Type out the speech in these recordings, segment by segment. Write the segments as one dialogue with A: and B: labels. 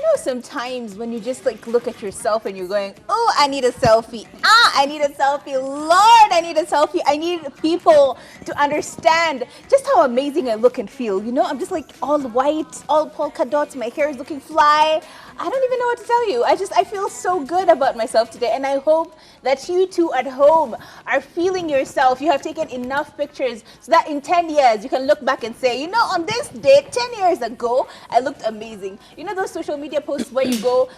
A: know sometimes when you just like look at yourself and you're going, oh, I need a selfie. I need a selfie. Lord, I need a selfie. I need people to understand just how amazing I look and feel. You know, I'm just like all white, all polka dots. My hair is looking fly. I don't even know what to tell you. I feel so good about myself today. And I hope that you too at home are feeling yourself. You have taken enough pictures so that in 10 years you can look back and say, you know, on this date 10 years ago, I looked amazing. You know those social media posts where you go,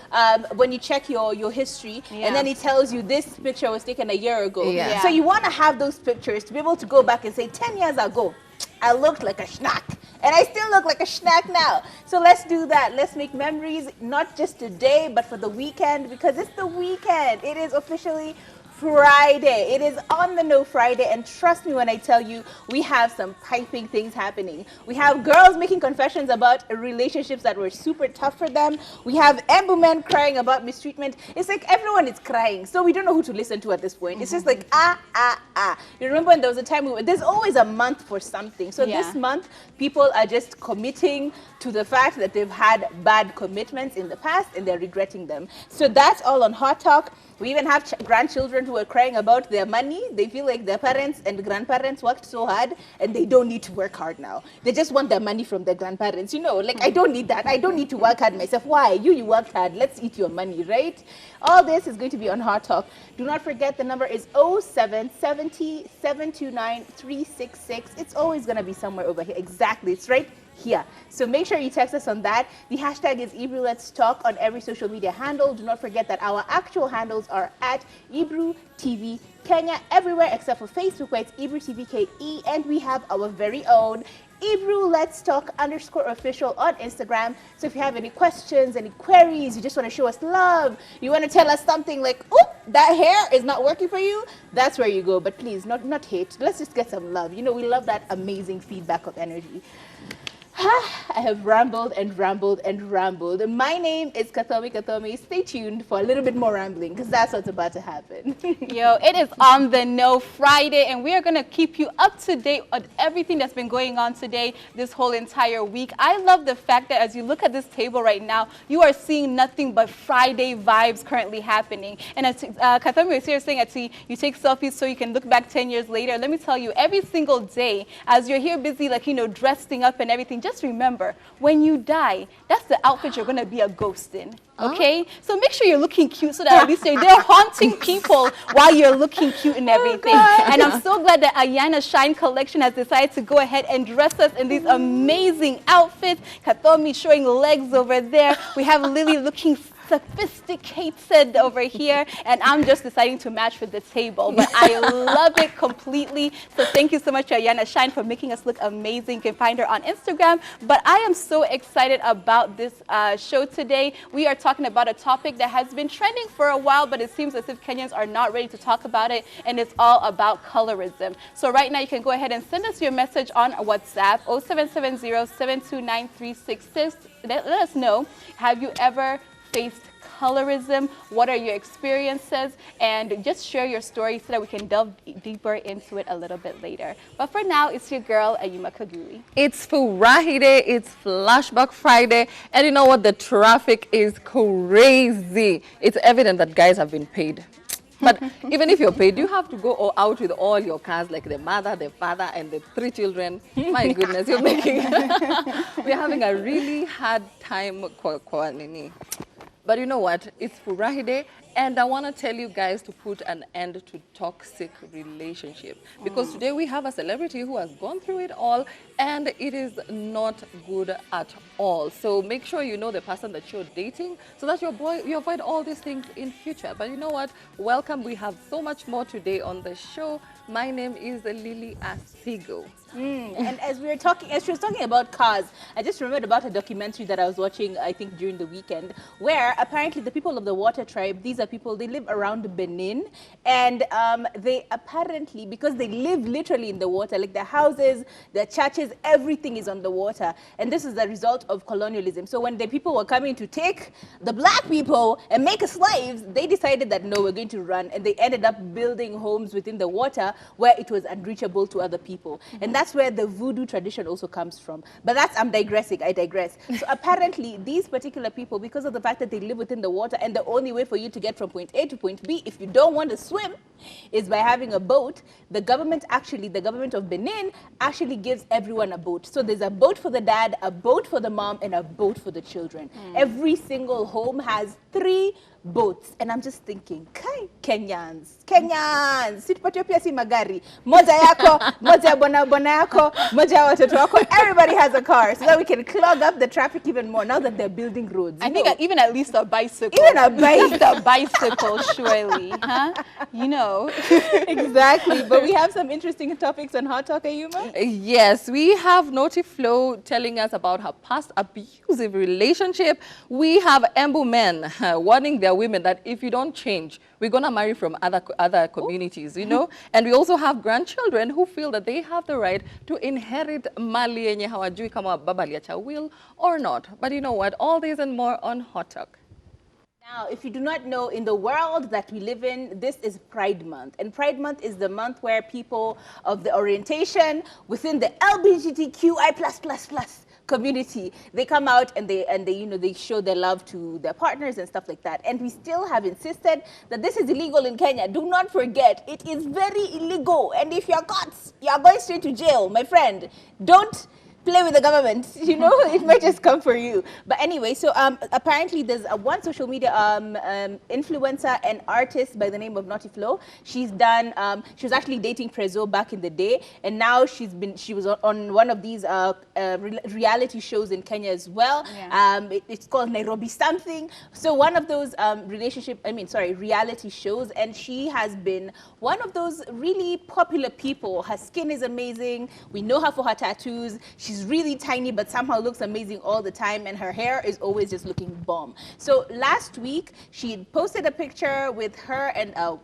A: when you check your history, and then it tells you this picture was taken a year ago.
B: Yeah.
A: So you want to have those pictures to be able to go back and say 10 years ago, I looked like a schnack. And I still look like a schnack now. So let's do that. Let's make memories, not just today, but for the weekend, because it's the weekend. It is officially Friday. It is on the No Friday, and trust me when I tell you, we have some piping things happening. We have girls making confessions about relationships that were super tough for them. We have Ebru men crying about mistreatment. It's like everyone is crying, so we don't know who to listen to at this point. It's just like, You remember when there was a time, there's always a month for something. So this month, people are just committing to the fact that they've had bad commitments in the past and they're regretting them. So that's all on Hot Talk. We even have grandchildren who are crying about their money. They feel like their parents and grandparents worked so hard and they don't need to work hard now. They just want their money from their grandparents. You know, like, I don't need that. I don't need to work hard myself. Why? You worked hard. Let's eat your money, right? All this is going to be on Hot Talk. Do not forget the number is 0770 729 366. It's always going to be somewhere over here. Exactly. It's right here. So make sure you text us on that. The hashtag is Ebru Let's Talk on every social media handle. Do not forget that our actual handles are at Ebru TV Kenya everywhere except for Facebook, where it's Ebru TV KE, and we have our very own Ebru Let's Talk _official on Instagram. So if you have any questions, any queries, you just want to show us love, you want to tell us something like, oh, that hair is not working for you, that's where you go. But please, not hate. Let's just get some love. You know, we love that amazing feedback of energy. I have rambled and rambled and rambled. My name is Kathomi. Stay tuned for a little bit more rambling, because that's what's about to happen.
C: Yo, it is on the No Friday, and we are going to keep you up to date on everything that's been going on today, this whole entire week. I love the fact that as you look at this table right now, you are seeing nothing but Friday vibes currently happening. And as Kathomi was here saying, you take selfies so you can look back 10 years later. Let me tell you, every single day, as you're here busy, like, you know, dressing up and everything, just remember, when you die, that's the outfit you're going to be a ghost in. Okay? So make sure you're looking cute so that at least they're haunting people while you're looking cute and everything. And I'm so glad that Ayana Shine Collection has decided to go ahead and dress us in these amazing outfits. Kathomi showing legs over there. We have Lily looking sophisticated over here, and I'm just deciding to match with the table, but I love it completely. So thank you so much to Ayana Shine for making us look amazing. You can find her on Instagram. But I am so excited about this show today. We are talking about a topic that has been trending for a while, but it seems as if Kenyans are not ready to talk about it, and it's all about colorism. So right now you can go ahead and send us your message on WhatsApp 0770 729 366. Let us know, have you ever faced colorism? What are your experiences? And just share your story so that we can delve deeper into it a little bit later. But for now, it's your girl, Ayuma Kaguri.
B: It's Friday, it's Flashback Friday, and you know what? The traffic is crazy. It's evident that guys have been paid. But even if you're paid, you have to go out with all your cars, like the mother, the father, and the 3 children. My goodness, you're making... We're having a really hard time. But you know what? It's Friday, and I want to tell you guys to put an end to toxic relationship. Because today we have a celebrity who has gone through it all, and it is not good at all. So make sure you know the person that you're dating so that you avoid all these things in future. But you know what? Welcome. We have so much more today on the show. My name is Lily Asigo.
A: And as she was talking about cars, I just remembered about a documentary that I was watching, I think, during the weekend, where apparently the people of the Water Tribe, these are people, they live around Benin, and they apparently, because they live literally in the water, like their houses, their churches, everything is on the water. And this is the result of colonialism. So when the people were coming to take the black people and make us slaves, they decided that, no, we're going to run. And they ended up building homes within the water where it was unreachable to other people. And that's where the voodoo tradition also comes from. But I'm digressing, I digress. So apparently these particular people, because of the fact that they live within the water, and the only way for you to get from point A to point B, if you don't want to swim, is by having a boat. The government of Benin actually gives everyone a boat. So there's a boat for the dad, a boat for the mom, and a boat for the children. Every single home has 3 boats. And I'm just thinking, Kenyans, situpatia pia si magari. Moja yako, moja bona yako, moja watoto wako. Everybody has a car so that we can clog up the traffic even more now that they're building roads.
C: I think even at least a bicycle.
A: Even a bicycle.
C: a bicycle, surely. Huh? You know.
A: Exactly. But we have some interesting topics on Hot Talk, Ayuma.
B: Yes, we have Noti Flo telling us about her past abusive relationship. We have Embu men warning their women that if you don't change, we're going to marry from other communities, you know. And we also have grandchildren who feel that they have the right to inherit mali yenye hawajui kama baba aliacha will or not. But you know what? All this and more on Hot Talk.
A: Now, if you do not know, in the world that we live in, this is Pride Month. And Pride Month is the month where people of the orientation within the LGBTQI+++ community, they come out and they show their love to their partners and stuff like that. And we still have insisted that this is illegal in Kenya. Do not forget, it is very illegal. And if you're caught, you are going straight to jail, my friend. Don't play with the government, you know, it might just come for you. But anyway, so apparently there's one social media influencer and artist by the name of Noti Flo. She was actually dating Prezzo back in the day, and now she was on one of these reality shows in Kenya as well.
C: Yeah.
A: It's called Nairobi something. So one of those reality shows, and she has been one of those really popular people. Her skin is amazing. We know her for her tattoos. She's really tiny, but somehow looks amazing all the time, and her hair is always just looking bomb. So last week, she posted a picture with her and a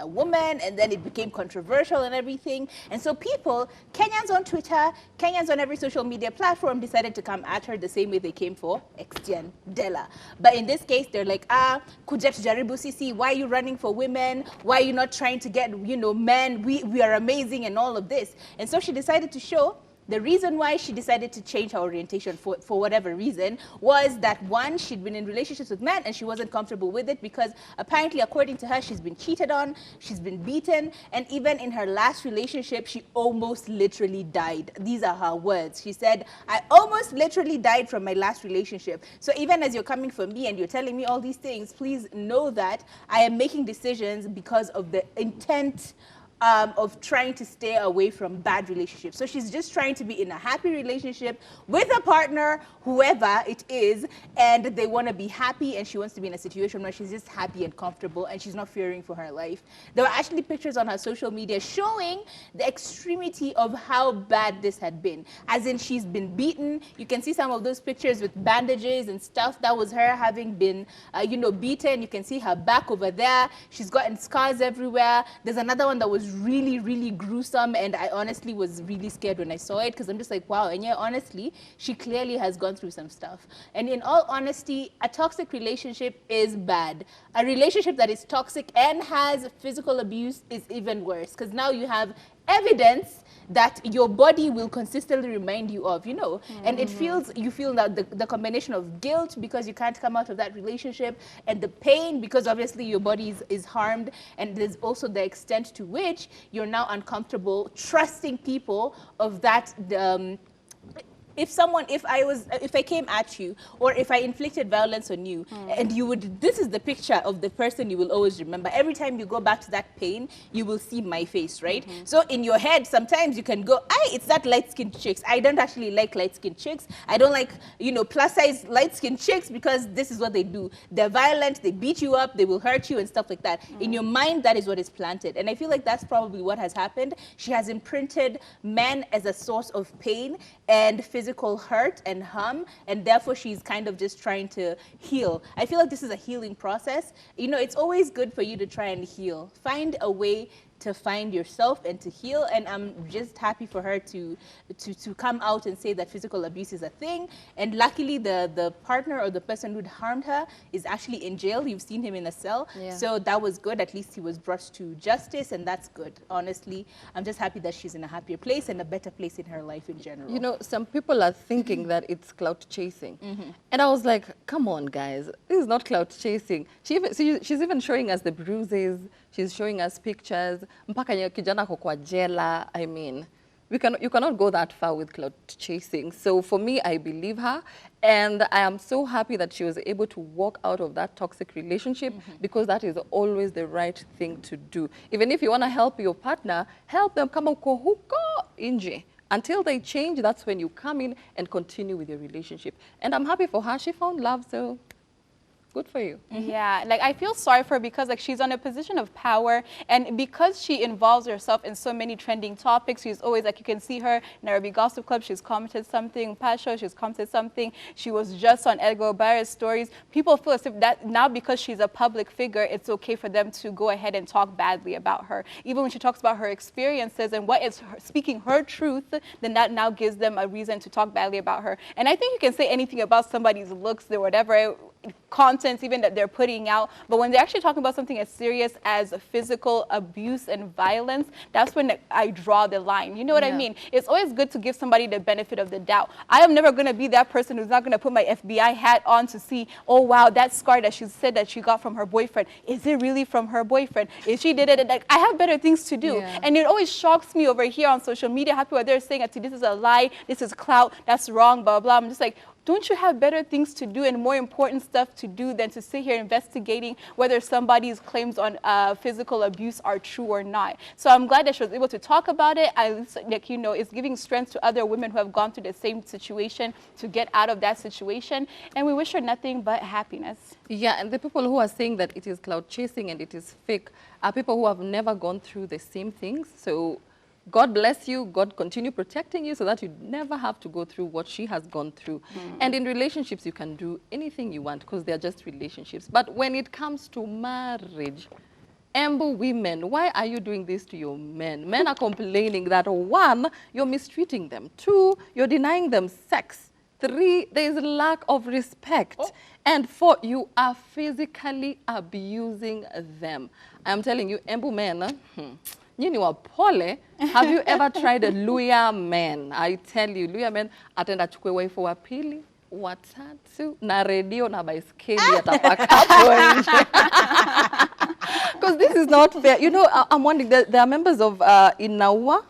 A: woman, and then it became controversial and everything. And so people, Kenyans on Twitter, Kenyans on every social media platform, decided to come at her the same way they came for Extian Dela. But in this case, they're like, kuja tujaribu sisi, why are you running for women? Why are you not trying to get, men? We are amazing and all of this. And so she decided to show the reason why she decided to change her orientation for whatever reason was that, one, she'd been in relationships with men and she wasn't comfortable with it because apparently, according to her, she's been cheated on, she's been beaten, and even in her last relationship, she almost literally died. These are her words. She said, I almost literally died from my last relationship. So even as you're coming for me and you're telling me all these things, please know that I am making decisions because of the intent of trying to stay away from bad relationships. So she's just trying to be in a happy relationship with a partner, whoever it is, and they want to be happy, and she wants to be in a situation where she's just happy and comfortable and she's not fearing for her life. There were actually pictures on her social media showing the extremity of how bad this had been. As in, she's been beaten. You can see some of those pictures with bandages and stuff. That was her having been, beaten. You can see her back over there. She's gotten scars everywhere. There's another one that was really, really gruesome, and I honestly was really scared when I saw it because I'm just like, wow. And yeah, honestly, she clearly has gone through some stuff. And in all honesty, a toxic relationship is bad. A relationship that is toxic and has physical abuse is even worse because now you have evidence that your body will consistently remind you of, and you feel that the combination of guilt because you can't come out of that relationship, and the pain because obviously your body is harmed, and there's also the extent to which you're now uncomfortable trusting people of that. If I came at you, or if I inflicted violence on you, and this is the picture of the person you will always remember. Every time you go back to that pain, you will see my face, right? So in your head, sometimes you can go, it's that light-skinned chicks. I don't actually like light-skinned chicks. I don't like, plus-size light-skinned chicks because this is what they do. They're violent, they beat you up, they will hurt you and stuff like that. In your mind, that is what is planted. And I feel like that's probably what has happened. She has imprinted men as a source of pain and physical hurt and harm, and therefore she's kind of just trying to heal. I feel like this is a healing process. It's always good for you to try and heal. Find a way to find yourself and to heal. And I'm just happy for her to come out and say that physical abuse is a thing. And luckily, the partner or the person who'd harmed her is actually in jail. You've seen him in a cell.
B: Yeah.
A: So that was good. At least he was brought to justice, and that's good. Honestly, I'm just happy that she's in a happier place and a better place in her life in general.
B: You know, some people are thinking that it's clout chasing. And I was like, come on, guys. This is not clout chasing. She's even showing us the bruises. She's showing us pictures. Mpaka kijana ako kwa jela. I mean, you cannot go that far with clout chasing. So for me, I believe her. And I am so happy that she was able to walk out of that toxic relationship because that is always the right thing to do. Even if you want to help your partner, help them come uko huko inje. Until they change, that's when you come in and continue with your relationship. And I'm happy for her. She found love, so good for you.
C: Yeah, like I feel sorry for her because like she's on a position of power, and because she involves herself in so many trending topics, she's always like, you can see her in Nairobi Gossip Club, she's commented something, Pasho, she's commented something, she was just on Edgar Barre's stories. People feel as if that now because she's a public figure, it's okay for them to go ahead and talk badly about her. Even when she talks about her experiences and what is her, speaking her truth, then that now gives them a reason to talk badly about her. And I think you can say anything about somebody's looks or whatever, content even that they're putting out, but when they're actually talking about something as serious as physical abuse and violence, that's when I draw the line. You know what I mean? It's always good to give somebody the benefit of the doubt. I am never going to be that person who's not going to put my FBI hat on to see, oh wow, that scar that she said that she got from her boyfriend, is it really from her boyfriend? If she did it, like, I have better things to do. And it always shocks me over here on social media how people are there saying that this is a lie, this is clout, that's wrong, blah blah. I'm just like, don't you have better things to do and more important stuff to do than to sit here investigating whether somebody's claims on physical abuse are true or not? So I'm glad that she was able to talk about it. Like, you know, it's giving strength to other women who have gone through the same situation to get out of that situation. And we wish her nothing but happiness.
B: Yeah, and the people who are saying that it is clout chasing and it is fake are people who have never gone through the same things. So God bless you. God continue protecting you so that you never have to go through what she has gone through. And in relationships, you can do anything you want because they're just relationships. But when it comes to marriage, Embu women, why are you doing this to your men? Men are complaining that 1, you're mistreating them. 2, you're denying them sex. 3, there is a lack of respect. And 4, you are physically abusing them. I'm telling you, Embu men, Nyini wa pole, have you ever tried a Luya men? I tell you, Luya men, atenda chukwe waifu wa pili, watatu, na radio na baiskeli atapaka hapo nje. Because this is not fair. You know, I'm wondering, there are members of Inaua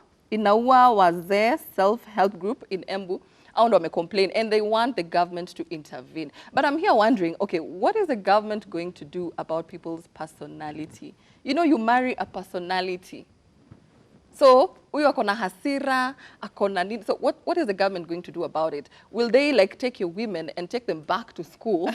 B: was their self-help group in Embu. I want to complain, and they want the government to intervene. But I'm here wondering, okay, what is the government going to do about people's personality? You know, you marry a personality. So, huyo akona hasira, akona nini. So, what is the government going to do about it? Will they like take your women and take them back to school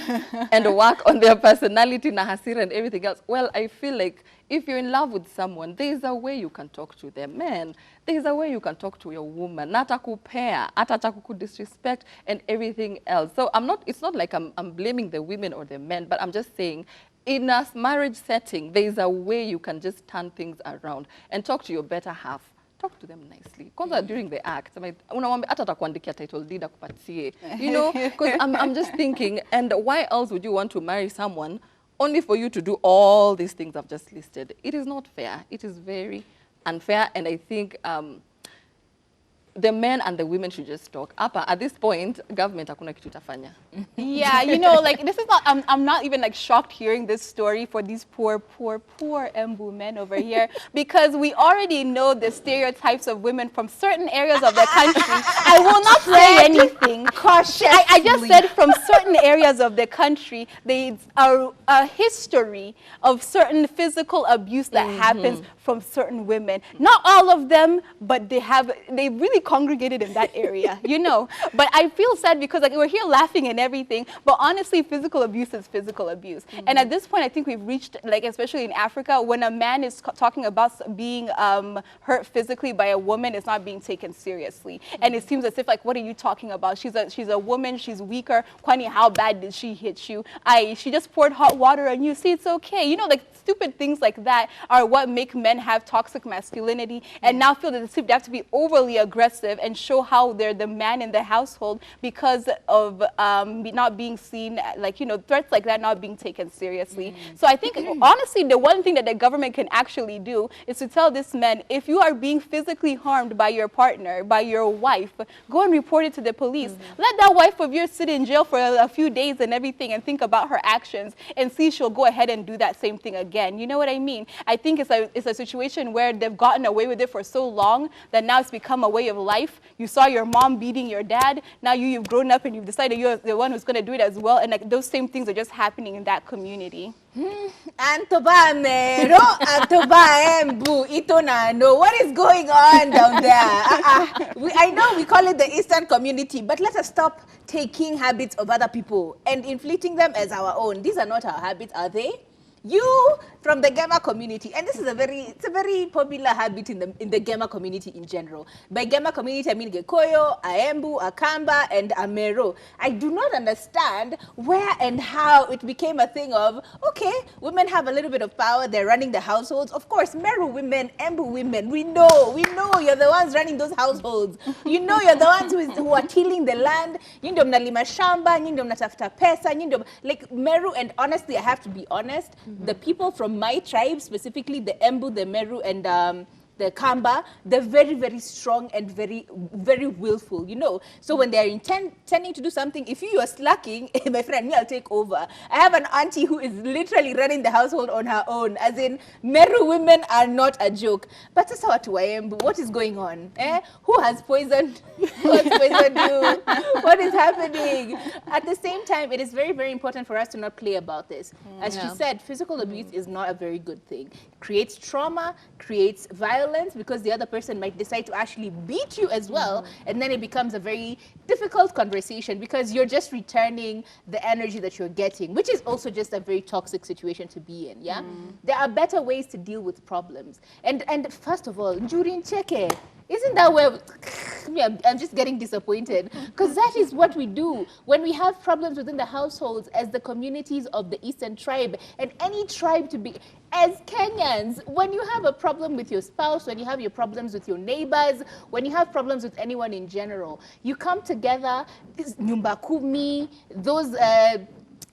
B: and work on their personality, na hasira and everything else? Well, I feel like if you're in love with someone, there's a way you can talk to them. Man, there's a way you can talk to your woman. Nata kupea, atata kuku disrespect and everything else. So it's not like I'm blaming the women or the men, but I'm just saying, in a marriage setting, there's a way you can just turn things around and talk to your better half. Talk to them nicely. Kwanza during the act, unamwambia hata atakuandikia title deed akupatie. You know, because I'm just thinking, and why else would you want to marry someone only for you to do all these things I've just listed? It is not fair. It is very unfair, and I think the men and the women should just talk. At this point, government hakuna kitu itafanya.
C: Yeah, you know, like this is not, I'm not even like shocked hearing this story for these poor Embu men over here, because we already know the stereotypes of women from certain areas of the country. I will not say anything. Cautiously. I just said from certain areas of the country, there's a history of certain physical abuse that happens from certain women. Not all of them, but they really congregated in that area, you know. But I feel sad because like we're here laughing and everything, but honestly, physical abuse is physical abuse. And at this point, I think we've reached, like, especially in Africa, when a man is talking about being hurt physically by a woman, it's not being taken seriously. And it seems as if, like, what are you talking about? She's a woman, she's weaker. Kwani, how bad did she hit you? She just poured hot water on you. See, it's okay. You know, like stupid things like that are what make men have toxic masculinity and now feel that they have to be overly aggressive and show how they're the man in the household because of not being seen, like, you know, threats like that not being taken seriously. So I think, honestly, the one thing that the government can actually do is to tell this man, if you are being physically harmed by your partner, by your wife, go and report it to the police. Let that wife of yours sit in jail for a few days and everything and think about her actions and see she'll go ahead and do that same thing again. You know what I mean? I think it's a situation where they've gotten away with it for so long that now it's become a way of life. You saw your mom beating your dad. Now you've grown up and you've decided you're the one who's going to do it as well. And like, those same things are just happening in that community.
A: Antoba Mero, Antoba Ebru, ito na no. What is going on down there? I know we call it the Eastern community, but let us stop taking habits of other people and inflicting them as our own. These are not our habits, are they? You from the Gema community, and this is it's a very popular habit in the Gema community in general. By Gema community, I mean Gekoyo, Aembu, Akamba, and Amero. I do not understand where and how it became a thing of, okay, women have a little bit of power, they're running the households. Of course, Meru women, Embu women, we know you're the ones running those households. You know you're the ones who are tilling the land. Nyinyo mnalima shamba, nyinyo mnatafuta pesa, nyinyo, like Meru, and honestly, I have to be honest, the people from my tribe, specifically the Embu, the Meru, and the Kamba, they're very, very strong and very, very willful, you know. So when they're intending to do something, if you are slacking, my friend, me, I'll take over. I have an auntie who is literally running the household on her own, as in, Meru women are not a joke. But that's what Embu, what is going on? Who has poisoned? Who has poisoned you? What is happening? At the same time, it is very, very important for us to not play about this. As she said, physical abuse is not a very good thing. It creates trauma, creates violence, because the other person might decide to actually beat you as well, and then it becomes a very difficult conversation because you're just returning the energy that you're getting, which is also just a very toxic situation to be in. There are better ways to deal with problems, and first of all, during cheke, isn't that where I'm just getting disappointed, because that is what we do when we have problems within the households as the communities of the Eastern tribe, and any tribe to be. As Kenyans, when you have a problem with your spouse, when you have your problems with your neighbors, when you have problems with anyone in general, you come together, nyumba kumi, those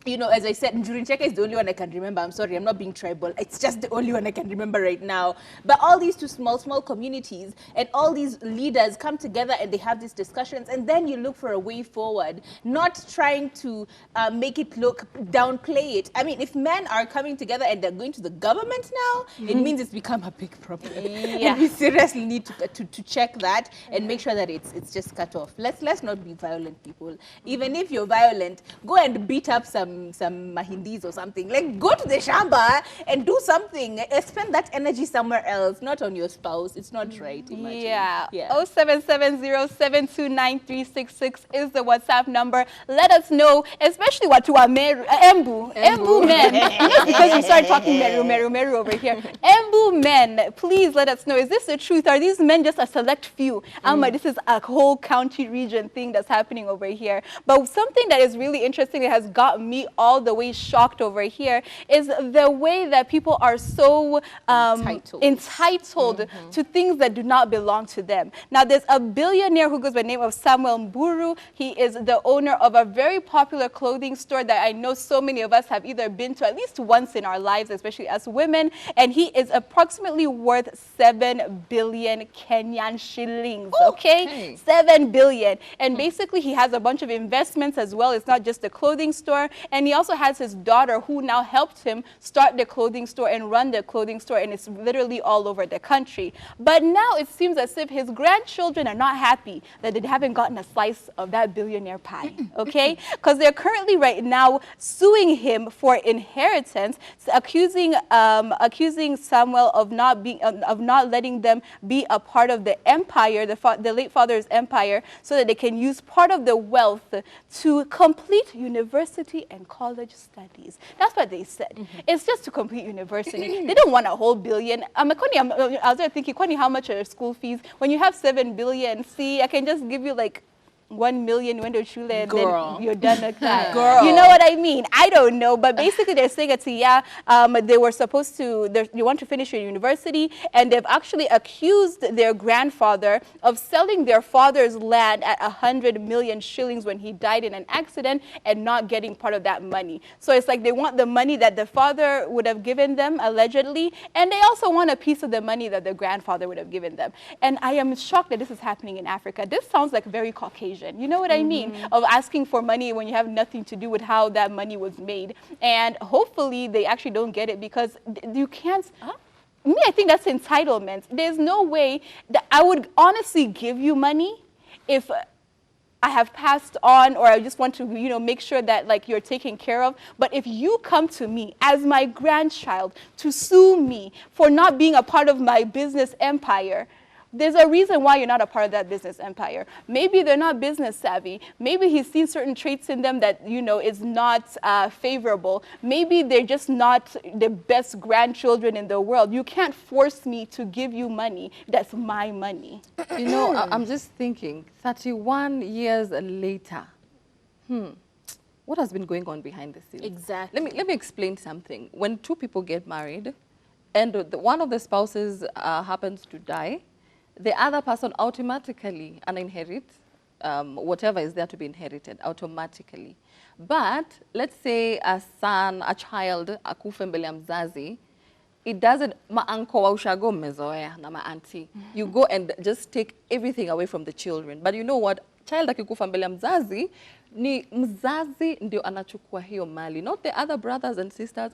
A: you know, as I said, Njurincheka is the only one I can remember. I'm sorry, I'm not being tribal. It's just the only one I can remember right now. But all these two small communities and all these leaders come together and they have these discussions, and then you look for a way forward, not trying to make it look, downplay it. I mean, if men are coming together and they're going to the government now, it means it's become a big problem. And we seriously need to check that and make sure that it's just cut off. Let's not be violent, people. Even if you're violent, go and beat up some mahindis or something. Like, go to the shamba and do something. Spend that energy somewhere else, not on your spouse. It's not right. Imagine.
C: Yeah. 0770-729-366 is the WhatsApp number. Let us know, especially what to our Embu men. Just because you start talking Meru over here. Embu men, please let us know. Is this the truth? Are these men just a select few? This is a whole county region thing that's happening over here. But something that is really interesting that has got me all the way shocked over here is the way that people are so entitled to things that do not belong to them. Now, there's a billionaire who goes by the name of Samuel Mburu. He is the owner of a very popular clothing store that I know so many of us have either been to at least once in our lives, especially as women, and he is approximately worth 7 billion Kenyan shillings, okay? 7 billion. And basically, he has a bunch of investments as well. It's not just the clothing store. And he also has his daughter who now helped him start the clothing store and run the clothing store, and it's literally all over the country. But now it seems as if his grandchildren are not happy that they haven't gotten a slice of that billionaire pie, okay? Because they're currently right now suing him for inheritance, accusing Samuel of not letting them be a part of the empire, the late father's empire, so that they can use part of the wealth to complete university and college studies. That's what they said. It's just to complete university. They don't want a whole billion. I was there thinking, Kwani, how much are school fees? When you have 7 billion, see, I can just give you like 1 million window chule and
A: Girl.
C: then you're done like that.
A: Girl.
C: You know what I mean? I don't know, but basically they're saying it's they were supposed to, you want to finish your university, and they've actually accused their grandfather of selling their father's land at 100 million shillings when he died in an accident and not getting part of that money. So it's like they want the money that the father would have given them, allegedly, and they also want a piece of the money that the grandfather would have given them. And I am shocked that this is happening in Africa. This sounds like very Caucasian. You know what I mean? Of asking for money when you have nothing to do with how that money was made. And hopefully they actually don't get it, because you can't... Me, I think that's entitlement. There's no way that I would honestly give you money if I have passed on, or I just want to, make sure that like you're taken care of. But if you come to me as my grandchild to sue me for not being a part of my business empire, there's a reason why you're not a part of that business empire. Maybe they're not business savvy. Maybe he's seen certain traits in them that, is not favorable. Maybe they're just not the best grandchildren in the world. You can't force me to give you money. That's my money.
B: I'm just thinking, 31 years later, what has been going on behind the scenes?
A: Exactly.
B: Let me explain something. When two people get married and one of the spouses happens to die, the other person automatically inherits whatever is there to be inherited automatically. But let's say a child akufe mbele ya mzazi, it doesn't, ma-uncle wa ushago mmezoea na ma-auntie. You go and just take everything away from the children. But you know what? Child akikufa mbele ya mzazi, ni mzazi ndio anachukua hiyo mali, not the other brothers and sisters.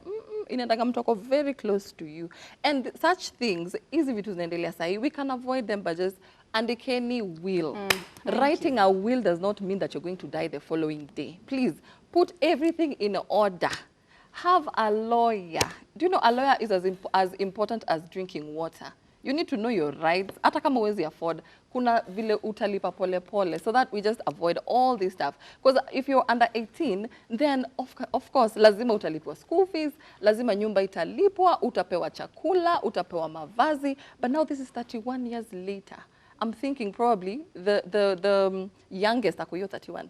B: Inaendanga mtu ako very close to you. And such things, hizi vitu zinaendelea sahi, we can avoid them by just andikeni will. Writing a will does not mean that you're going to die the following day. Please, put everything in order. Have a lawyer. Do you know a lawyer is as important as drinking water? You need to know your rights. Hata kama huwezi afford, kuna vile utalipa pole pole, so that we just avoid all this stuff. Because if you're under 18, then of course lazima utalipwa school fees, lazima nyumba italipwa, utapewa chakula, utapewa mavazi. But now this is 31 years later. I'm thinking probably the youngest akuyo 31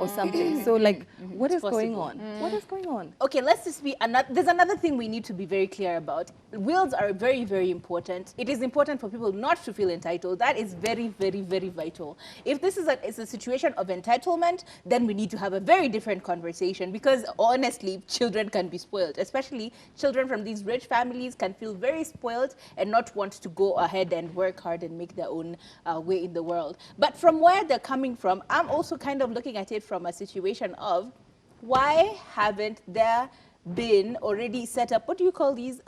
B: or something. So like, what is going on? What is going on?
A: Okay, let's just be there's another thing we need to be very clear about. Wills are very, very important. It is important for people not to feel entitled. That is very, very, very vital. If this is a situation of entitlement, then we need to have a very different conversation, because honestly, children can be spoiled. Especially children from these rich families can feel very spoiled and not want to go ahead and work hard and make their own way in the world. But from where they're coming from, I'm also kind of looking at it from a situation of, why haven't there been already set up, what do you call these?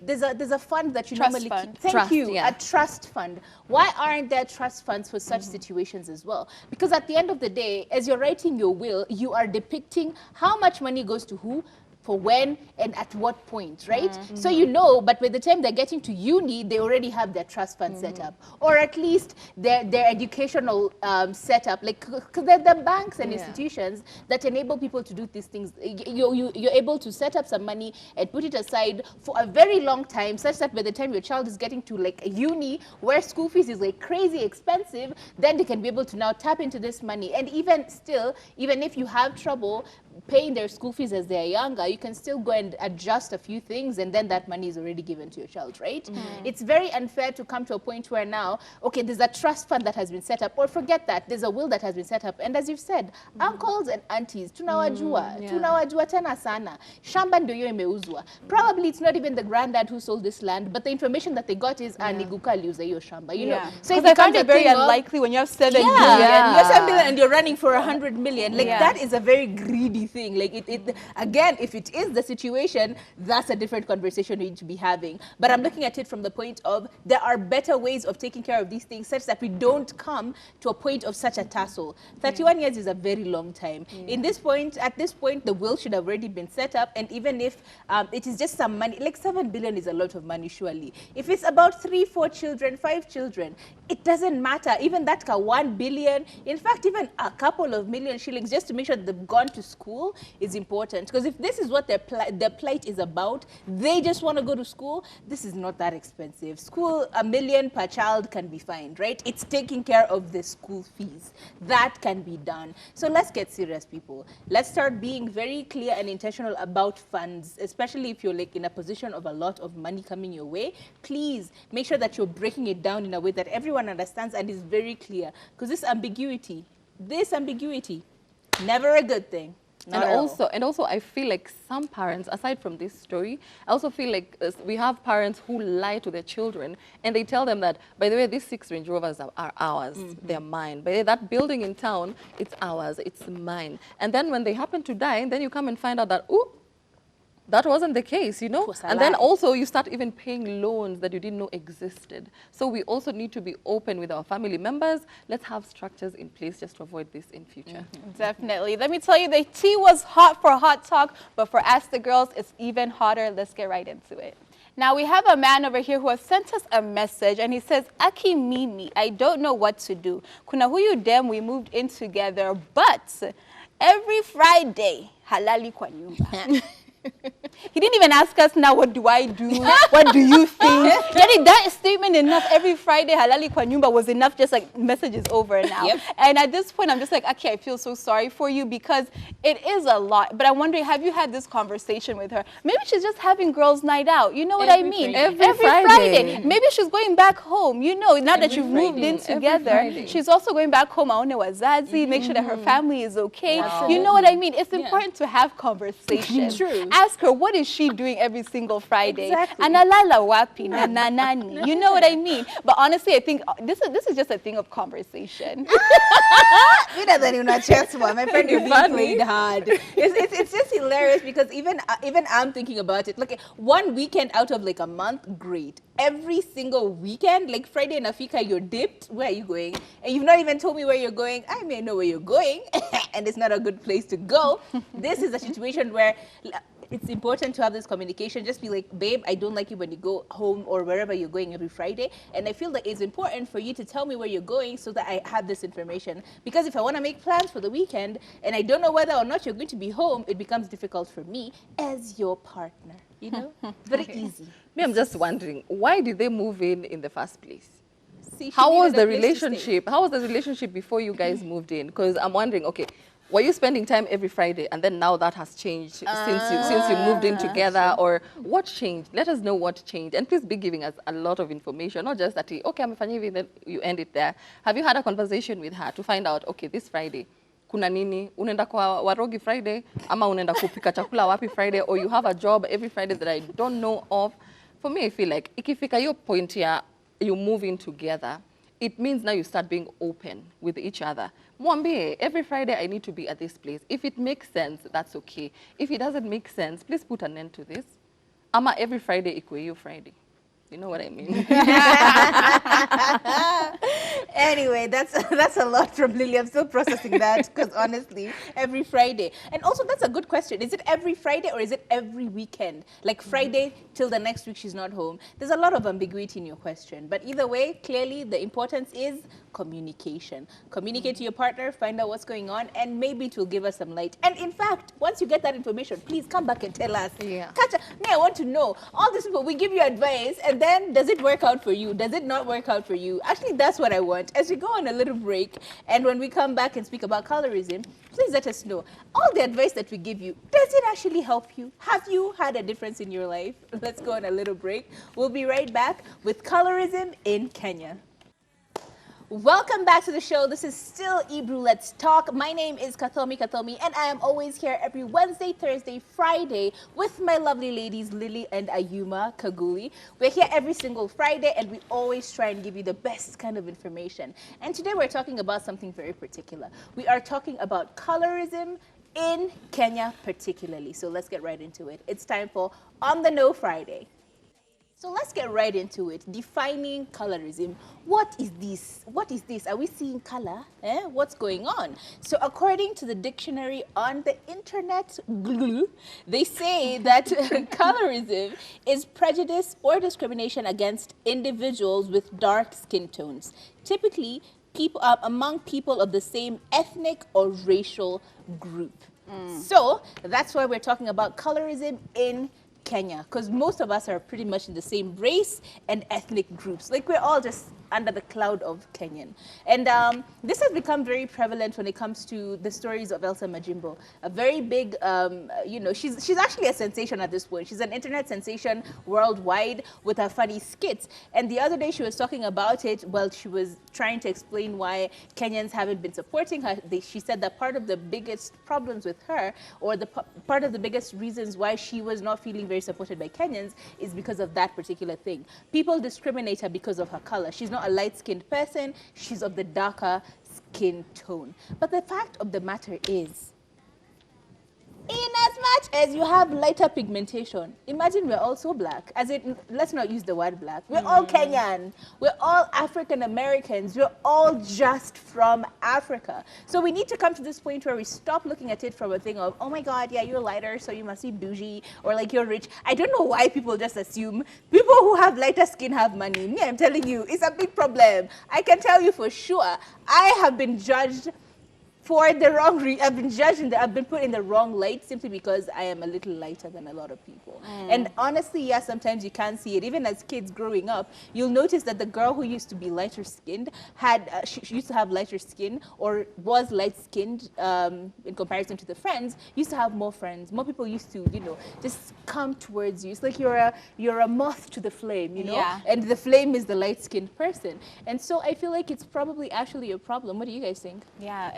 A: There's a fund that you
C: Trust
A: normally
C: fund.
A: keep. Thank you,
B: Yeah.
A: a trust fund. Why aren't there trust funds for such situations as well? Because at the end of the day, as you're writing your will, you are depicting how much money goes to who, for when, and at what point, right? So you know, but by the time they're getting to uni, they already have their trust fund set up, or at least their educational setup. Like, because they're the banks and institutions that enable people to do these things. You're able to set up some money and put it aside for a very long time, such that by the time your child is getting to like a uni where school fees is like crazy expensive, then they can be able to now tap into this money. And even still, even if you have trouble paying their school fees as they're younger, you can still go and adjust a few things, and then that money is already given to your child, right? It's very unfair to come to a point where now, okay, there's a trust fund that has been set up, or forget that, there's a will that has been set up. And as you've said, uncles and aunties, tunawajua tena sana. Shamba ndio hiyo imeuzwa. Probably it's not even the granddad who sold this land, but the information that they got is, niguka aliuza hiyo shamba, you know? So
C: I find it very unlikely when you have 7 billion.
A: You're 7 billion and you're running for 100 million. Like, that is a very greedy thing. Like, again, if it is the situation, that's a different conversation we need to be having. But I'm looking at it from the point of, there are better ways of taking care of these things, such that we don't come to a point of such a tussle. 31 years is a very long time. At this point, the will should have already been set up. And even if it is just some money, like 7 billion is a lot of money, surely. If it's about 3, 4 children, 5 children, it doesn't matter. Even that 1 billion, in fact, even a couple of million shillings just to make sure that they've gone to school is important. Because if this is what their plight is about, they just want to go to school, this is not that expensive. School, 1 million per child can be fine, right? It's taking care of the school fees. That can be done. So let's get serious, people. Let's start being very clear and intentional about funds, especially if you're like in a position of a lot of money coming your way. Please make sure that you're breaking it down in a way that everyone understands and is very clear, because this ambiguity, never a good thing. Not
B: And also I feel like some parents, aside from this story, I also feel like we have parents who lie to their children and they tell them that, by the way, these 6 Range Rovers are ours, they're mine. By the way, that building in town, it's ours, it's mine. And then when they happen to die, then you come and find out that, ooh, that wasn't the case, you know? And then also you start even paying loans that you didn't know existed. So we also need to be open with our family members. Let's have structures in place just to avoid this in future.
C: Definitely. Let me tell you, the tea was hot for Hot Talk, but for Ask the Girls, it's even hotter. Let's get right into it. Now, we have a man over here who has sent us a message, and he says, Aki Mimi, I don't know what to do. Kuna huyu dem, we moved in together, but every Friday, halali kwa nyumba. He didn't even ask us now, what do I do? What do you think? That statement enough, every Friday, halali kwa nyumba was enough, just like message is over now. Yep. And at this point, I'm just like, okay, I feel so sorry for you because it is a lot. But I'm wondering, have you had this conversation with her? Maybe she's just having girls' night out. You know what I mean? Every Friday. Maybe she's going back home. You know, now that you've moved in together, she's also going back home. I know wazazi, make sure that her family is okay. Wow. You know what I mean? It's important to have conversations. True. Ask her, what is she doing every single Friday? Exactly. Analala wapi na nani. You know what I mean? But honestly, I think this is just a thing of conversation.
A: My friend, you're being played hard. It's just hilarious because even I'm thinking about it. Like 1 weekend out of like a month, great. Every single weekend, like Friday and Afika, you're dipped. Where are you going? And you've not even told me where you're going. I may know where you're going, and it's not a good place to go. This is a situation where it's important to have this communication. Just be like, babe, I don't like it when you go home or wherever you're going every Friday. And I feel that it's important for you to tell me where you're going so that I have this information. Because if I want to make plans for the weekend and I don't know whether or not you're going to be home, it becomes difficult for me as your partner. You know? Very easy.
B: Me, I'm just wondering, why did they move in the first place? See, how was the relationship? How was the relationship before you guys moved in? Because I'm wondering, okay, were you spending time every Friday and then now that has changed since you moved in together, or what changed? Let us know what changed, and please be giving us a lot of information, not just that, okay, I'm fine, then you end it there. Have you had a conversation with her to find out, okay, this Friday, kuna nini? Unaenda kwa warogi Friday, ama unaenda kupika chakula wapi Friday, or you have a job every Friday that I don't know of? For me, I feel like, ikifika your point here, you move in together, it means now you start being open with each other. Mwambie, every Friday I need to be at this place. If it makes sense, that's okay. If it doesn't make sense, please put an end to this. Ama every Friday ikwe you Friday. You know what I mean?
A: Anyway, that's a lot from Lily. I'm still processing that because honestly, every Friday. And also, that's a good question. Is it every Friday or is it every weekend? Like Friday till the next week she's not home. There's a lot of ambiguity in your question. But either way, clearly the importance is communication. Communicate to your partner, find out what's going on, and maybe it will give us some light. And in fact, once you get that information, please come back and tell us. Yeah. Kacha, me, I want to know. All these people, we give you advice, and then does it work out for you? Does it not work out for you? Actually, that's what I want. As we go on a little break, and when we come back and speak about colorism, please let us know. All the advice that we give you, does it actually help you? Have you had a difference in your life? Let's go on a little break. We'll be right back with colorism in Kenya. Welcome back to the show. This is still Ebru Let's Talk. My name is Kathomi, and I am always here every Wednesday, Thursday, Friday with my lovely ladies, Lily and Ayuma Kaguli. We're here every single Friday, and we always try and give you the best kind of information. And today we're talking about something very particular. We are talking about colorism in Kenya particularly. So let's get right into it. It's time for On the Know Friday. So let's get right into it. Defining colorism. What is this? What is this? Are we seeing color? What's going on? So according to the dictionary on the internet, they say that colorism is prejudice or discrimination against individuals with dark skin tones, typically people among people of the same ethnic or racial group. So that's why we're talking about colorism in Kenya, because most of us are pretty much in the same race and ethnic groups. Like, we're all just under the cloud of Kenyan. And this has become very prevalent when it comes to the stories of Elsa Majimbo. A very big, you know, she's actually a sensation at this point. She's an internet sensation worldwide with her funny skits. And the other day she was talking about it while she was trying to explain why Kenyans haven't been supporting her. She said that part of the biggest problems with her, or part of the biggest reasons why she was not feeling very supported by Kenyans, is because of that particular thing. People discriminate her because of her color. She's not a light-skinned person. She's of the darker skin tone. But the fact of the matter is, in as much as you have lighter pigmentation, imagine we're all so black. As in, let's not use the word black. We're all Kenyan. We're all African Americans. We're all just from Africa. So we need to come to this point where we stop looking at it from a thing of, oh my God, yeah, you're lighter, so you must be bougie, or like you're rich. I don't know why people just assume people who have lighter skin have money. Me, I'm telling you, it's a big problem. I can tell you for sure, I have been judged for the wrong I've been judged and I've been put in the wrong light simply because I am a little lighter than a lot of people. And honestly, yeah, sometimes you can't see it. Even as kids growing up, you'll notice that the girl who used to be lighter skinned had, she used to have lighter skin, or was light skinned in comparison to the friends, used to have more friends. More people used to, you know, just come towards you. It's like you're a moth to the flame, you know?
C: Yeah.
A: And the flame is the light skinned person. And so I feel like it's probably actually a problem. What do you guys think?
C: Yeah,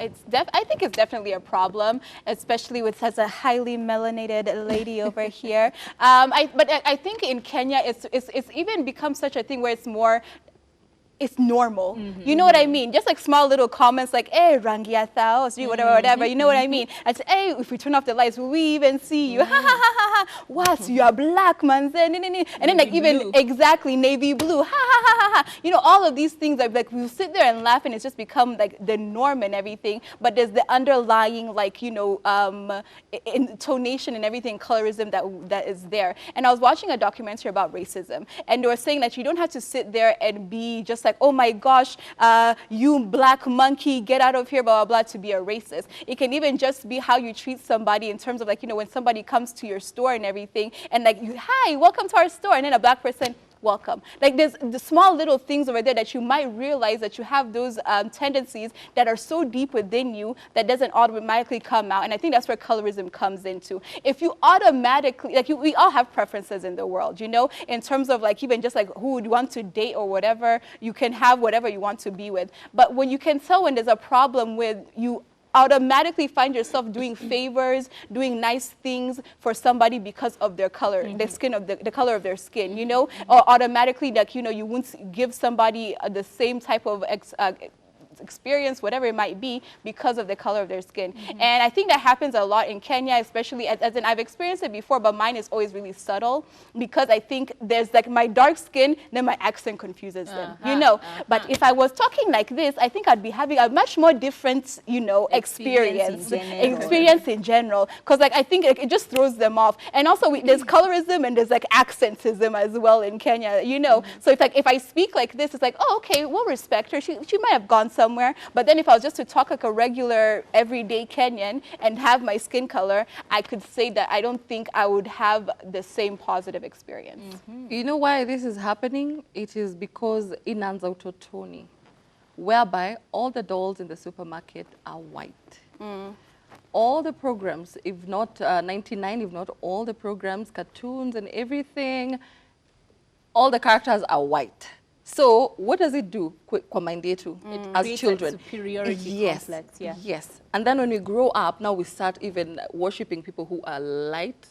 C: I think it's definitely a problem, especially with such a highly melanated lady over here. But I think in Kenya, it's even become such a thing where it's normal. You know what I mean? Just like small little comments like, hey, rangi ya thao, whatever, you know what I mean? And say, hey, if we turn off the lights, will we even see you? Ha ha ha ha ha. What? You are black, man. And then like even exactly navy blue. Ha ha ha ha ha. You know, all of these things are like, we'll sit there and laugh and it's just become like the norm and everything. But there's the underlying, like, you know, intonation and everything, colorism that is there. And I was watching a documentary about racism, and they were saying that you don't have to sit there and be just like, oh my gosh, you black monkey, get out of here, blah, blah, blah, to be a racist. It can even just be how you treat somebody in terms of, like, you know, when somebody comes to your store and everything, and like, hi, welcome to our store, and then a black person, welcome. Like, there's the small little things over there that you might realize that you have those tendencies that are so deep within you that doesn't automatically come out. And I think that's where colorism comes into. If you automatically, like, we all have preferences in the world, you know, in terms of like even just like who would want to date or whatever, you can have whatever you want to be with. But when you can tell when there's a problem with you automatically find yourself doing favors, doing nice things for somebody because of their color, the skin of the color of their skin, you know, or automatically, like, you know, you wouldn't give somebody the same type of experience, whatever it might be, because of the color of their skin. And I think that happens a lot in Kenya, especially as in I've experienced it before, but mine is always really subtle, because I think there's like my dark skin, then my accent confuses them, you know. But if I was talking like this, I think I'd be having a much more different, you know, experience in general, because like I think it just throws them off. And also there's colorism and there's like accentism as well in Kenya, you know. So if I speak like this, it's like, oh, okay, we'll respect her. She might have gone somewhere. But then if I was just to talk like a regular everyday Kenyan and have my skin color, I could say that I don't think I would have the same positive experience.
B: You know why this is happening? It is because inanza utotoni, whereby all the dolls in the supermarket are white. All the programs, if not 99, if not all the programs, cartoons and everything, all the characters are white. So what does it do kwa mind yetu as children?
A: Superiority complex, yeah.
B: Yes. And then when we grow up, now we start even worshipping people who are light.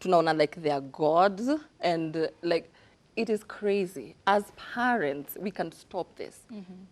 B: Tunaona like they are gods, and like it is crazy. As parents, we can stop this.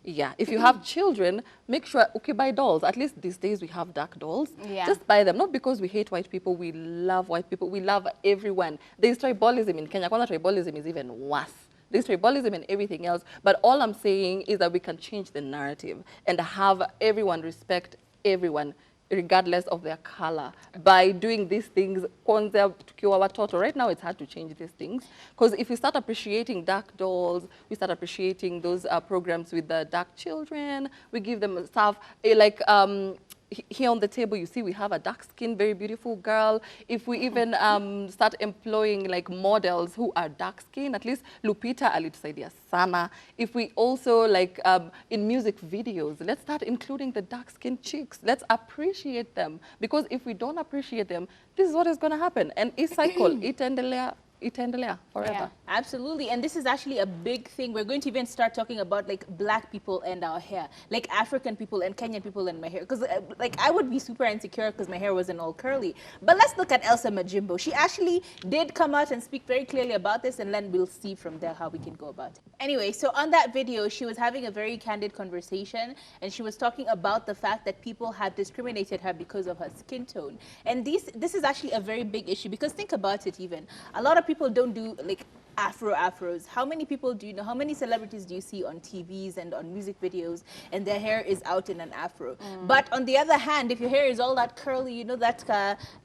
B: Yeah, if you have children, make sure, okay, buy dolls. At least these days we have dark dolls.
C: Yeah.
B: Just buy them. Not because we hate white people, we love white people. We love everyone. There's tribalism in Kenya. Kwanza tribalism is even worse. There's tribalism and everything else. But all I'm saying is that we can change the narrative and have everyone respect everyone, regardless of their color, by doing these things. Kwanza tukiwa watoto. Right now it's hard to change these things, because if we start appreciating dark dolls, we start appreciating those programs with the dark children, we give them stuff like here on the table, you see we have a dark-skinned, very beautiful girl. If we even start employing like models who are dark-skinned, at least Lupita alitusaidia sana. If we also like in music videos, let's start including the dark-skinned chicks. Let's appreciate them, because if we don't appreciate them, this is what is going to happen. And it's cycle, itaendelea forever.
C: Yeah.
A: Absolutely, and this is actually a big thing. We're going to even start talking about like black people and our hair, like African people and Kenyan people and my hair. Because like I would be super insecure because my hair wasn't all curly. But let's look at Elsa Majimbo. She actually did come out and speak very clearly about this, and then we'll see from there how we can go about it. Anyway, so on that video, she was having a very candid conversation, and she was talking about the fact that people had discriminated her because of her skin tone. And this is actually a very big issue, because think about it even. A lot of people don't do like afros. How many people do you know? How many celebrities do you see on TVs and on music videos and their hair is out in an afro? But on the other hand, if your hair is all that curly, you know, that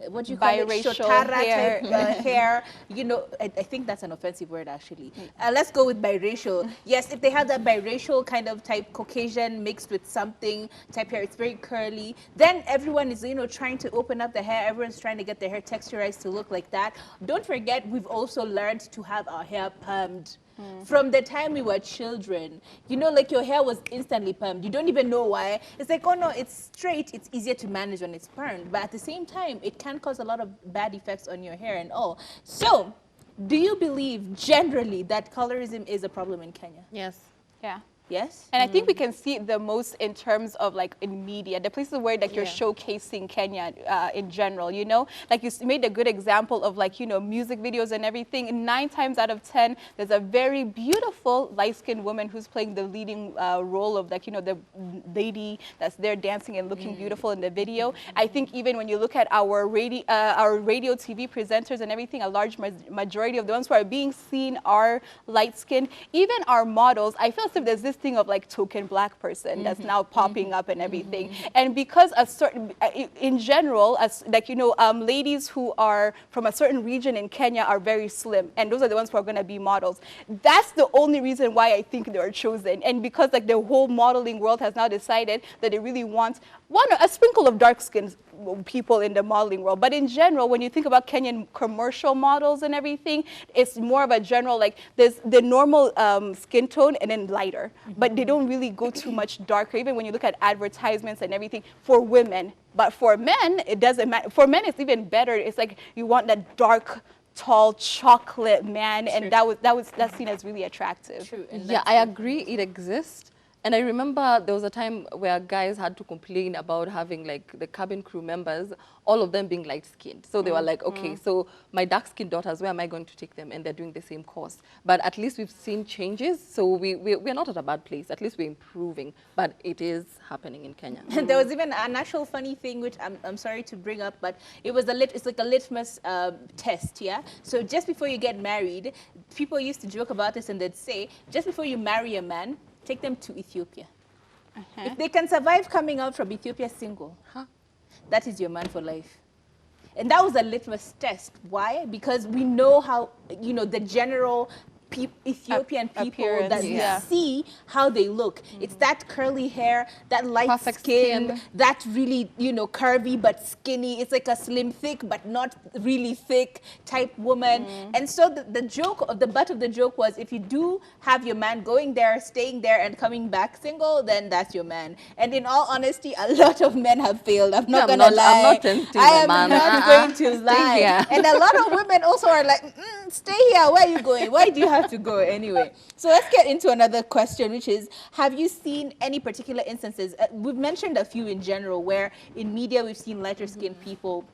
A: what do you call it?
C: Biracial
A: Shotara
C: hair.
A: type hair. You know, I think that's an offensive word actually. Let's go with biracial. Yes, if they have that biracial kind of type Caucasian mixed with something type hair, it's very curly. Then everyone is, you know, trying to open up the hair. Everyone's trying to get their hair texturized to look like that. Don't forget, we've also learned to have our hair permed. From the time we were children, you know, like your hair was instantly permed. You don't even know why. It's like, oh no, it's straight. It's easier to manage when it's permed. But at the same time, it can cause a lot of bad effects on your hair and all. So, do you believe generally that colorism is a problem in Kenya?
B: Yes.
C: Yeah.
A: Yes?
C: And I think we can see it the most in terms of like in media, the places where like you're showcasing Kenya in general, you know, like you made a good example of like, you know, music videos and everything. And 9 times out of 10, there's a very beautiful light-skinned woman who's playing the leading role of like, you know, the lady that's there dancing and looking beautiful in the video. I think even when you look at our radio TV presenters and everything, a large majority of the ones who are being seen are light-skinned. Even our models, I feel as if there's this thing of like token black person that's now popping up and everything. And because a certain, in general, as like, you know, ladies who are from a certain region in Kenya are very slim, and those are the ones who are going to be models. That's the only reason why I think they are chosen. And because like the whole modeling world has now decided that they really want a sprinkle of dark skinned people in the modeling world. But in general, when you think about Kenyan commercial models and everything, it's more of a general, like there's the normal skin tone and then lighter, but they don't really go too much darker, even when you look at advertisements and everything for women. But for men, it doesn't matter. For men, it's even better. It's like you want that dark, tall chocolate man, and that's seen as really attractive.
A: True. And
B: Yeah, I agree, it exists. And I remember there was a time where guys had to complain about having like the cabin crew members, all of them being light-skinned. So they were like, okay, so my dark-skinned daughters, where am I going to take them? And they're doing the same course. But at least we've seen changes, so we're not at a bad place. At least we're improving, but it is happening in Kenya.
A: There was even an actual funny thing, which I'm sorry to bring up, but it was it's like a litmus test, yeah? So just before you get married, people used to joke about this, and they'd say, just before you marry a man, take them to Ethiopia. If they can survive coming out from Ethiopia single, that is your man for life. And that was a litmus test. Why? Because we know how, you know, the general Ethiopian people that we see how they look. It's that curly hair, that light skin, that really, you know, curvy but skinny. It's like a slim, thick but not really thick type woman. And so the butt of the joke was, if you do have your man going there, staying there, and coming back single, then that's your man. And in all honesty, a lot of men have failed. I'm not gonna lie.
B: I'm not tempting
A: I am
B: man.
A: not going to lie.
B: Here.
A: And a lot of women also are like, stay here. Where are you going? Why do you have to go anyway? So let's get into another question, which is, have you seen any particular instances? We've mentioned a few in general where in media we've seen lighter skinned people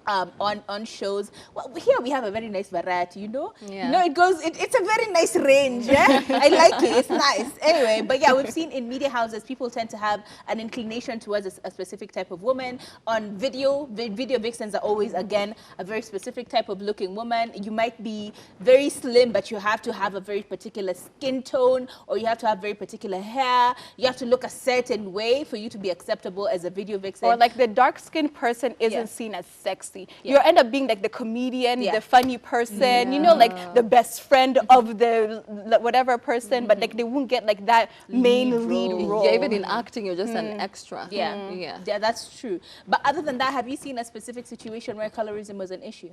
A: on shows. Well, here we have a very nice variety, you know.
B: Yeah.
A: You know, it's a very nice range. Yeah, I like it. It's nice. Anyway, but yeah, we've seen in media houses people tend to have an inclination towards a specific type of woman. On video vixens are always again a very specific type of looking woman. You might be very slim, but you have to have a very particular skin tone, or you have to have very particular hair. You have to look a certain way for you to be acceptable as a video vixen.
C: Or like the dark-skinned person isn't seen as sexy. You end up being like the comedian, the funny person, you know, like the best friend of the whatever person, but like they won't get like that main lead role.
B: Yeah, even in acting, you're just an extra.
A: Yeah, that's true. But other than that, have you seen a specific situation where colorism was an issue?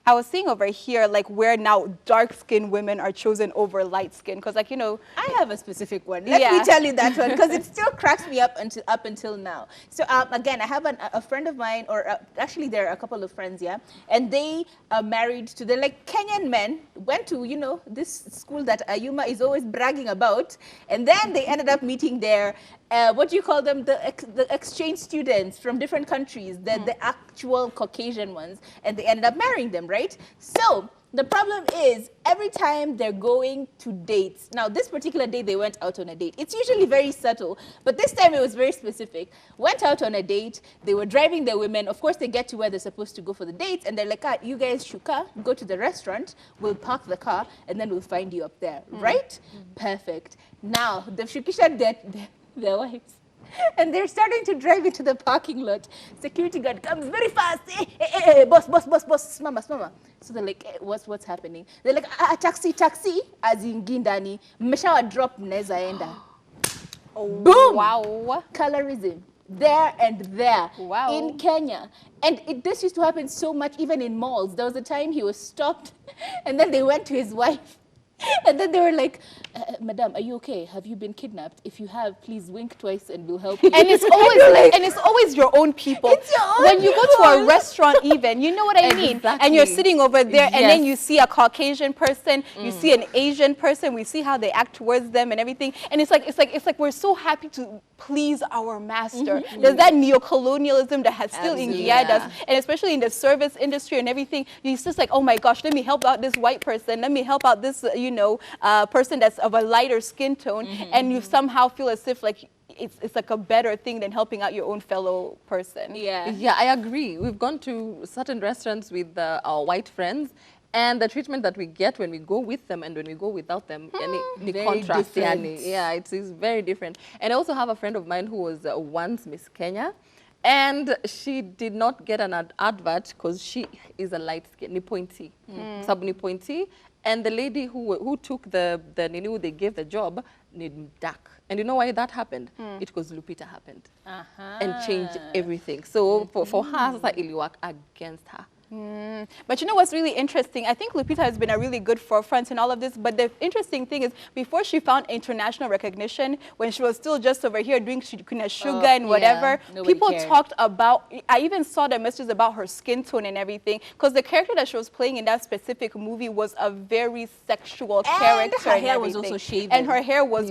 C: I was seeing over here, like where now dark-skinned women are chosen over light-skinned, because like, you know.
A: I have a specific one. Let me tell you that one, because it still cracks me up until now. So again, I have a friend of mine, or actually there are a couple of friends, yeah, and they are married to, they're like Kenyan men, went to, you know, this school that Ayuma is always bragging about, and then they ended up meeting their, what do you call them, the exchange students from different countries, the actual Caucasian ones, and they ended up marrying them, right? So the problem is every time they're going to dates, now this particular day they went out on a date. It's usually very subtle, but this time it was very specific. Went out on a date, they were driving their women. Of course, they get to where they're supposed to go for the dates, and they're like, you guys shuka, go to the restaurant, we'll park the car, and then we'll find you up there, right? Perfect. Now, the shukisha their wives. And they're starting to drive into the parking lot. Security guard comes very fast. Hey, boss, mama. So they're like, what's happening? They're like, taxi, as in Gindani. Mmeshawa drop mneza enda. Boom!
C: Wow.
A: Colorism. There and there.
C: Wow.
A: In Kenya. And this used to happen so much even in malls. There was a time he was stopped and then they went to his wife. And then they were like, Madam, are you okay? Have you been kidnapped? If you have, please wink twice and we'll help you.
C: And it's always and it's always your own people.
A: It's your own
C: when you go
A: people.
C: to a restaurant even, you know what I mean? And you're sitting over there and then you see a Caucasian person, you see an Asian person, we see how they act towards them and everything. And it's like we're so happy to please our master. There's that neo-colonialism that has still engaged us, and especially in the service industry and everything. It's just like, oh my gosh, let me help out this white person, let me help out this, person that's of a lighter skin tone, and you somehow feel as if like it's like a better thing than helping out your own fellow person.
B: Yeah, I agree. We've gone to certain restaurants with our white friends, and the treatment that we get when we go with them and when we go without them,
A: very
B: contrast.
A: different.
B: Yeah, it's very different. And I also have a friend of mine who was once Miss Kenya, and she did not get an advert because she is a light skin, ni pointy, sub ni pointy. And the lady who took the Ninu, they gave the job, need dark. And you know why that happened? It was Lupita happened and changed everything. So for her, it worked against her.
C: But you know what's really interesting? I think Lupita has been a really good forefront in all of this. But the interesting thing is, before she found international recognition, when she was still just over here doing sugar and whatever, people talked about, I even saw the messages about her skin tone and everything. Because the character that she was playing in that specific movie was a very sexual character.
A: And her hair was also shaven.
C: And her hair was,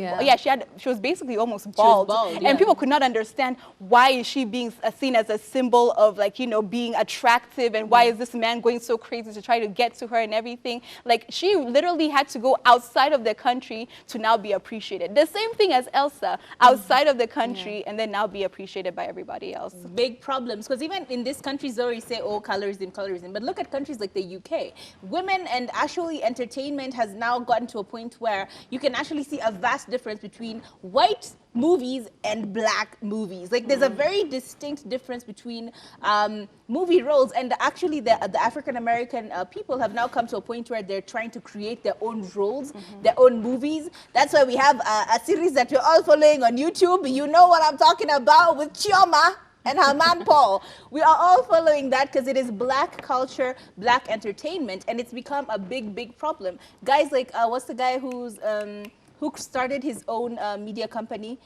C: she was basically almost bald. And people could not understand, why is she being seen as a symbol of, like, being attractive, and why is this man going so crazy to try to get to her and everything? Like, she literally had to go outside of the country to now be appreciated. The same thing as Elsa, outside of the country and then now be appreciated by everybody else.
A: Big problems, because even in this country, Zori say, oh, colorism. But look at countries like the UK. Women and actually entertainment has now gotten to a point where you can actually see a vast difference between white movies and black movies. Like, there's a very distinct difference between movie roles, and actually the African American people have now come to a point where they're trying to create their own roles, their own movies. That's why we have a series that we're all following on YouTube. You know what I'm talking about, with Chioma and her man Paul. We are all following that because it is black culture, black entertainment, and it's become a big problem. Guys like, what's the guy who started his own media company?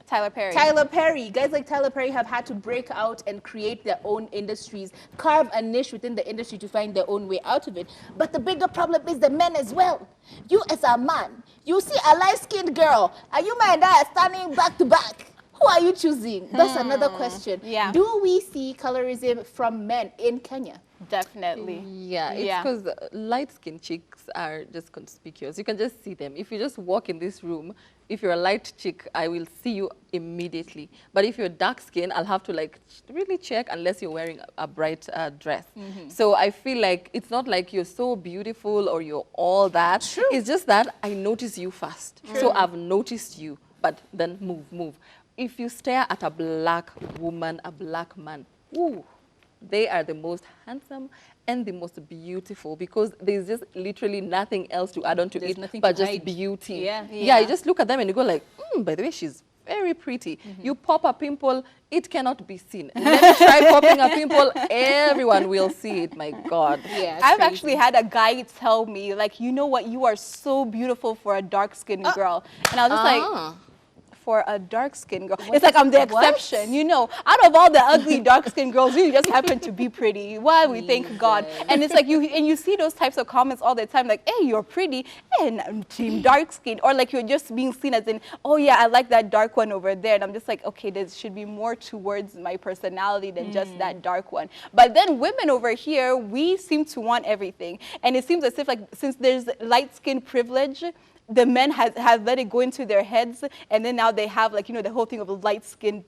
C: Tyler Perry.
A: Tyler Perry. Guys like Tyler Perry have had to break out and create their own industries, carve a niche within the industry to find their own way out of it. But the bigger problem is the men as well. You as a man, you see a light-skinned girl, and you and I are standing back to back. Who who are you choosing? That's another question.
C: Yeah.
A: Do we see colorism from men in Kenya?
C: Definitely.
B: Yeah, it's
C: Yeah.
B: because light-skinned chicks are just conspicuous. You can just see them. If you just walk in this room, if you're a light chick, I will see you immediately. But if you're dark-skinned, I'll have to like really check unless you're wearing a bright dress. So I feel like it's not like you're so beautiful or you're all that.
A: True.
B: It's just that I notice you first. So I've noticed you, but then move. If you stare at a black woman, a black man, ooh, they are the most handsome and the most beautiful because there's just literally nothing else to add on to
A: There's
B: it
A: nothing
B: but
A: to
B: just
A: hide.
B: beauty.
A: Yeah.
B: Yeah, you just look at them and you go like, by the way, she's very pretty. You pop a pimple, it cannot be seen. Let me try popping a pimple, everyone will see it, my God.
A: Yeah,
C: I've
A: crazy.
C: actually had a guy tell me, like, you know what, you are so beautiful for a dark-skinned girl. And I was just like, for a dark-skinned girl. It's like I'm the exception, you know. Out of all the ugly dark-skinned girls, you just happen to be pretty. Why we thank God. And it's like you see those types of comments all the time, like, hey, you're pretty, and I'm team dark-skinned, or like you're just being seen as in, oh yeah, I like that dark one over there. And I'm just like, okay, there should be more towards my personality than just that dark one. But then women over here, we seem to want everything, and it seems as if like since there's light-skin privilege, the men have let it go into their heads, and then now they have like, you know, the whole thing of light-skinned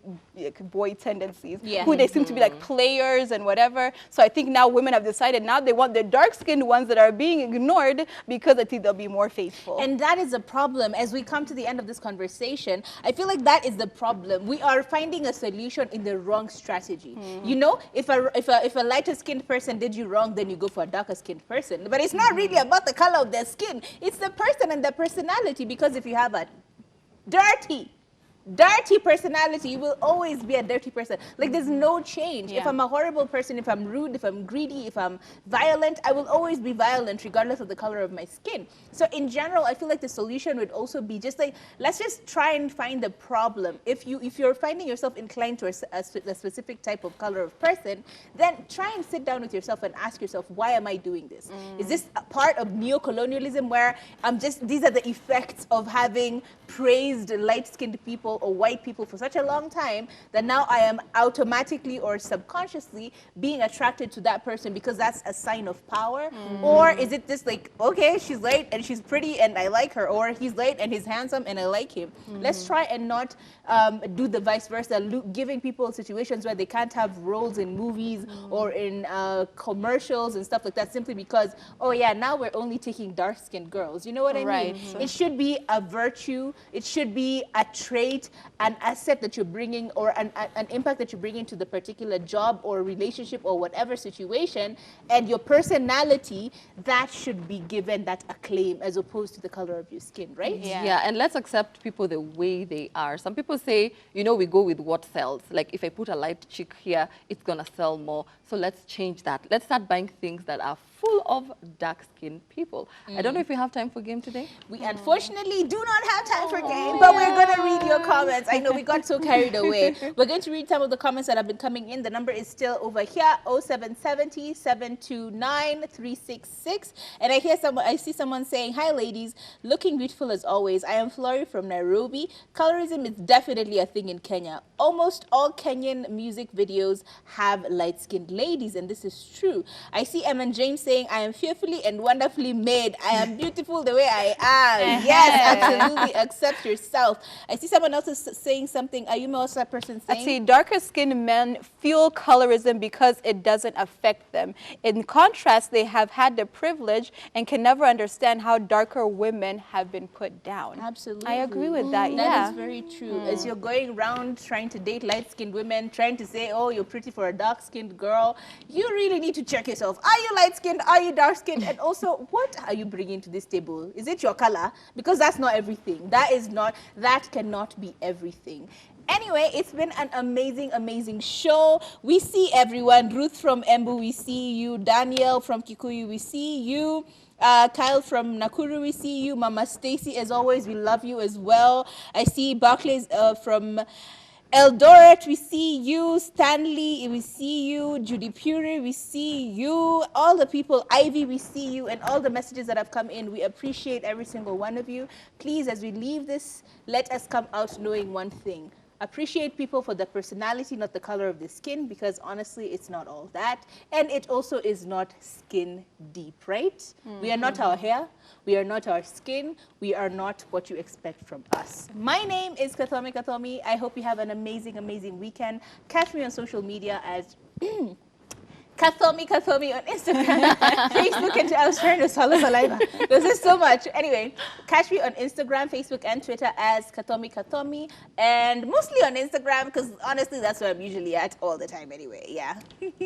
C: boy tendencies, who they seem to be like players and whatever. So I think now women have decided now they want the dark-skinned ones that are being ignored because I think they'll be more faithful.
A: And that is a problem. As we come to the end of this conversation, I feel like that is the problem. We are finding a solution in the wrong strategy. You know, if a lighter skinned person did you wrong, then you go for a darker skinned person. But it's not really about the color of their skin. It's the person and their personality. Because if you have a dirty personality, you will always be a dirty person. Like, there's no change. If I'm a horrible person, if I'm rude, if I'm greedy, if I'm violent, I will always be violent regardless of the color of my skin. So in general, I feel like the solution would also be just like, let's just try and find the problem. If you're finding yourself inclined to a specific type of color of person, then try and sit down with yourself and ask yourself, why am I doing this? Is this a part of neo-colonialism where these are the effects of having praised light-skinned people or white people for such a long time that now I am automatically or subconsciously being attracted to that person because that's a sign of power? Or is it just like, okay, she's light and she's pretty and I like her, or he's light and he's handsome and I like him? Let's try and not do the vice versa, giving people situations where they can't have roles in movies or in commercials and stuff like that simply because, oh yeah, now we're only taking dark-skinned girls. You know what I mean? It should be a virtue. It should be a trait, an asset that you're bringing, or an impact that you're bringing to the particular job or relationship or whatever situation, and your personality, that should be given that acclaim as opposed to the color of your skin, right?
B: Yeah, and let's accept people the way they are. Some people say, you know, we go with what sells. Like, if I put a light chick here, it's going to sell more. So let's change that. Let's start buying things that are full of dark-skinned people. I don't know if we have time for game today.
A: We unfortunately do not have time for game, but we're going to read your comments. I know we got so carried away. We're going to read some of the comments that have been coming in. The number is still over here, 0770 729 366. And I see someone saying, hi ladies, looking beautiful as always. I am Flori from Nairobi. Colorism is definitely a thing in Kenya. Almost all Kenyan music videos have light-skinned ladies, and this is true. I see Emma James saying, I am fearfully and wonderfully made. I am beautiful the way I am. Yes, absolutely. Accept yourself. I see someone else is saying something. Are you what's that person saying?
C: I see darker skinned men feel colorism because it doesn't affect them. In contrast, they have had the privilege and can never understand how darker women have been put down.
A: Absolutely.
C: I agree with that.
A: That is very true. As you're going around trying to date light-skinned women, trying to say, oh, you're pretty for a dark-skinned girl, you really need to check yourself. Are you light-skinned? Are you dark-skinned? And also, what are you bringing to this table? Is it your color? Because that's not everything. That cannot be everything. Anyway, it's been an amazing, amazing show. We see everyone. Ruth from Embu, we see you. Daniel from Kikuyu, we see you. Kyle from Nakuru, we see you. Mama Stacy, as always, we love you as well. I see Barclays from Eldoret, we see you. Stanley, we see you. Judy Puri, we see you. All the people, Ivy, we see you. And all the messages that have come in, we appreciate every single one of you. Please, as we leave this, let us come out knowing one thing. Appreciate people for their personality, not the color of the skin, because honestly, it's not all that. And it also is not skin deep, right? We are not our hair. We are not our skin. We are not what you expect from us. My name is Kathomi Kathomi. I hope you have an amazing, amazing weekend. Catch me on social media as Kathomi on Instagram, Facebook, and I was trying to swallow saliva. This is so much. Anyway, catch me on Instagram, Facebook, and Twitter as Kathomi, and mostly on Instagram because honestly, that's where I'm usually at all the time. Anyway, yeah.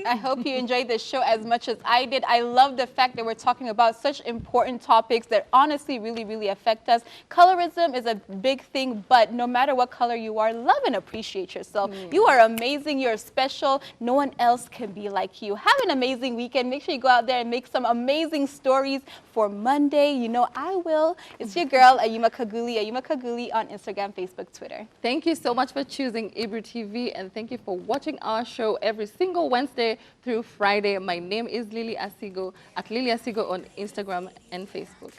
C: I hope you enjoyed the show as much as I did. I love the fact that we're talking about such important topics that honestly really, really affect us. Colorism is a big thing, but no matter what color you are, love and appreciate yourself. You are amazing. You're special. No one else can be like you. Have an amazing weekend. Make sure you go out there and make some amazing stories for Monday. You know I will. It's your girl, Ayuma Kaguli on Instagram, Facebook, Twitter.
B: Thank you so much for choosing Ebru TV, and thank you for watching our show every single Wednesday through Friday. My name is Lily Asigo, at Lily Asigo on Instagram and Facebook.